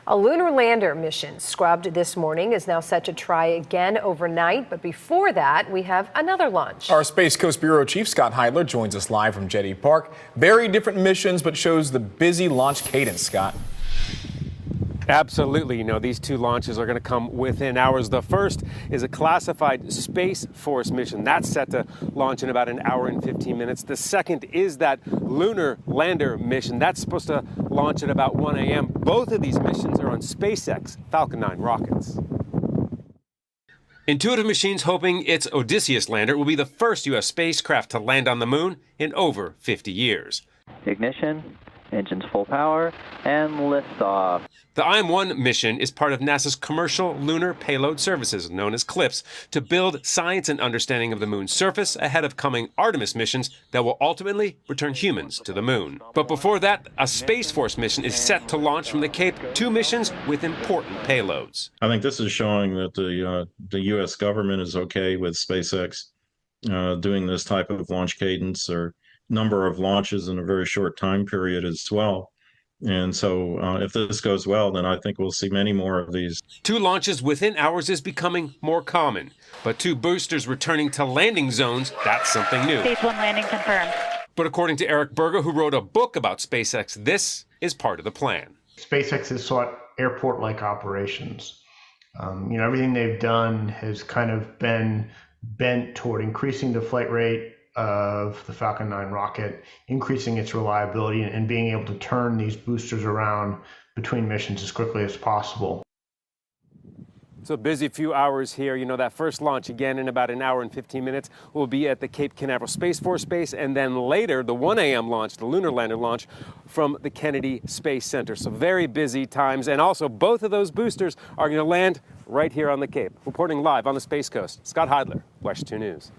A lunar lander mission scrubbed this morning is now set to try again overnight. But before that, we have another launch. Our Space Coast Bureau Chief Scott Heidler joins us live from Jetty Park. Very different missions, but shows the busy launch cadence, Scott. Absolutely. You know, these two launches are going to come within hours. The first is a classified Space Force mission. That's set to launch in about an hour and 15 minutes. The second is that lunar lander mission. That's supposed to launch at about 1 a.m. Both of these missions are on SpaceX Falcon 9 rockets. Intuitive Machines hoping its Odysseus lander will be the first U.S. spacecraft to land on the moon in over 50 years. Ignition, engines full power, and liftoff. The IM-1 mission is part of NASA's Commercial Lunar Payload Services, known as CLPS, to build science and understanding of the moon's surface ahead of coming Artemis missions that will ultimately return humans to the moon. But before that, a Space Force mission is set to launch from the Cape, 2 missions with important payloads. I think this is showing that the U.S. government is okay with SpaceX doing this type of launch cadence or number of launches in a very short time period as well. And so if this goes well, then I think we'll see many more of these. 2 launches within hours is becoming more common. But 2 boosters returning to landing zones, that's something new. Stage 1 landing confirmed. But according to Eric Berger, who wrote a book about SpaceX, this is part of the plan. SpaceX has sought airport-like operations. Everything they've done has kind of been bent toward increasing the flight rate of the Falcon 9 rocket, increasing its reliability, and being able to turn these boosters around between missions as quickly as possible. So busy few hours here. You know, that first launch again in about an hour and 15 minutes will be at the Cape Canaveral Space Force Base, and then later the 1 a.m. launch, the lunar lander launch from the Kennedy Space Center. So very busy times, and also both of those boosters are going to land right here on the Cape. Reporting live on the Space Coast, Scott Heidler, WESH 2 News.